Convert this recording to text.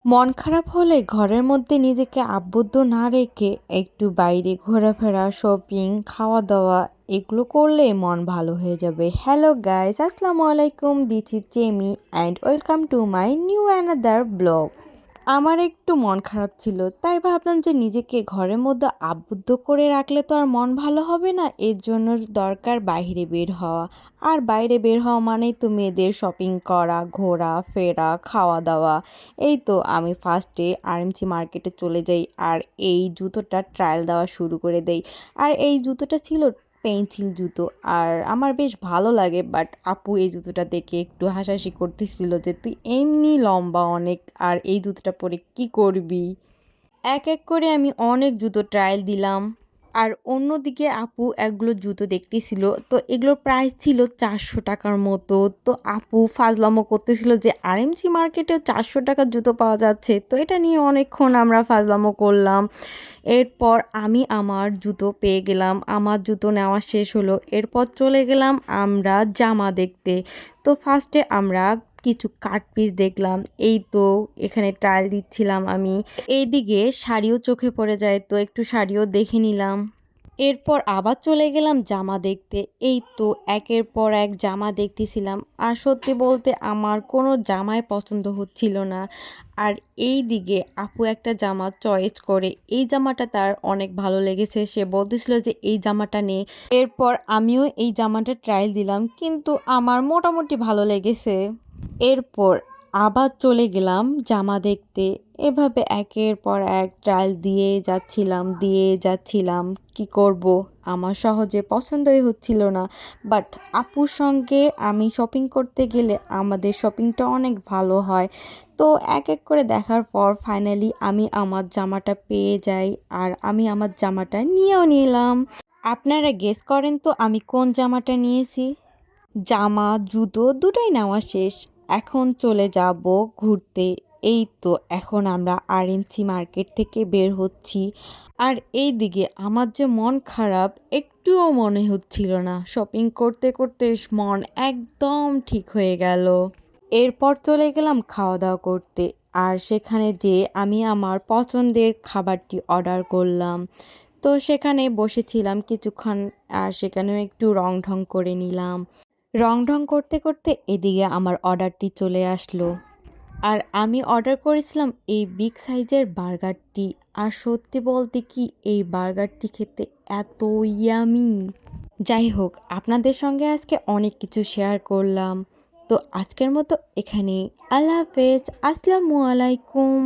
মন খারাপ হলে ঘরের মধ্যে নিজেকে আবদ্ধ না রেখে একটু বাইরে ঘোরাফেরা, শপিং, খাওয়া-দাওয়া এগুলো করলে মন ভালো হয়ে যাবে। হ্যালো গাইস, আসসালামু আলাইকুম। This is Jamie and welcome to my new another blog. আমার একটু মন খারাপ ছিল, তাই ভাবলাম যে নিজেকে ঘরের মধ্যে আবদ্ধ করে রাখলে তো আর মন ভালো হবে না। এর জন্য দরকার বাইরে বের হওয়া। আর বাইরে বের হওয়া মানেই তো মেয়েদের শপিং করা, ঘোরা ফেরা, খাওয়া দাওয়া। এই তো আমি ফার্স্টে আরএমসি মার্কেটে চলে যাই আর এই জুতোটা ট্রায়াল দেওয়া শুরু করে দেই। আর এই জুতোটা ছিল পেন্সিল জুতো, আর আমার বেশ ভালো লাগে। বাট আপু এই জুতোটা দেখে একটু হাসাহাসি করতেছিল যে তুই এমনি লম্বা অনেক, আর এই জুতোটা পরে কি করবি। এক এক করে আমি অনেক জুতো ট্রায়াল দিলাম। আর অন্যদিকে আপু এগুলো জুতো দেখতেছিল, তো এগুলোর প্রাইস ছিল 400 টাকার মতো। তো আপু ফাজলামো করতেছিল যে আরএমসি মার্কেটেও 400 টাকার জুতো পাওয়া যাচ্ছে। তো এটা নিয়ে অনেকক্ষণ আমরা ফাজলামো করলাম। এরপর আমি আমার জুতো পেয়ে গেলাম, আমার জুতো নেওয়া শেষ হলো। এরপর চলে গেলাম আমরা জামা দেখতে। তো ফার্স্টে আমরা কিছু কাট পিস দেখলাম। এই তো এখানে ট্রায়াল দিচ্ছিলাম আমি। এইদিকে শাড়িও চোখে পড়ে যায়, তো একটু শাড়িও দেখে নিলাম। এরপর আবার চলে গেলাম জামা দেখতে। এই তো একের পর এক জামা দেখতেছিলাম, আর সত্যি বলতে আমার কোনো জামাই পছন্দ হচ্ছিল না। আর এই দিকে আপু একটা জামা চয়েস করে, এই জামাটা তার অনেক ভালো লেগেছে, সে বলতেছিল যে এই জামাটা নে। এরপর আমিও এই জামাটা ট্রায়াল দিলাম, কিন্তু আমার মোটামুটি ভালো লেগেছে। এরপর আবার চলে গেলাম জামা দেখতে। এভাবে একের পর এক ট্রায়াল দিয়ে যাচ্ছিলাম। কি করব, আমার সহজে পছন্দই হচ্ছিল না। বাট আপুর সঙ্গে আমি শপিং করতে গেলে আমাদের শপিংটা অনেক ভালো হয়। তো এক এক করে দেখার পর ফাইনালি আমি আমার জামাটা পেয়ে যাই, আর আমি আমার জামাটা নিয়েও নিলাম। আপনারা গেস করেন তো আমি কোন জামাটা নিয়েছি। জামা জুতো দুটাই নেওয়া শেষ। এখন চলে যাব ঘুরতে। এই তো এখন আমরা আরএমসি মার্কেট থেকে বের হচ্ছি। আর এই দিকে আমার যে মন খারাপ, একটুও মনে হচ্ছিল না। শপিং করতে করতে মন একদম ঠিক হয়ে গেল। এরপর চলে গেলাম খাওয়া দাওয়া করতে। আর সেখানে যে আমি আমার পছন্দের খাবারটি অর্ডার করলাম। তো সেখানে বসেছিলাম কিছুক্ষণ, আর সেখানেও একটু রং ঢং করে নিলাম। রং ঢং করতে করতে এদিকে আমার অর্ডারটি চলে আসলো। আর আমি অর্ডার করেছিলাম এই বিগ সাইজের বার্গারটি। আর সত্যি বলতে কি, এই বার্গারটি খেতে এত ইয়ামি। যাই হোক, আপনাদের সঙ্গে আজকে অনেক কিছু শেয়ার করলাম। তো আজকের মতো এখানেই। আল্লাহ হাফেজ, আসসালামু আলাইকুম।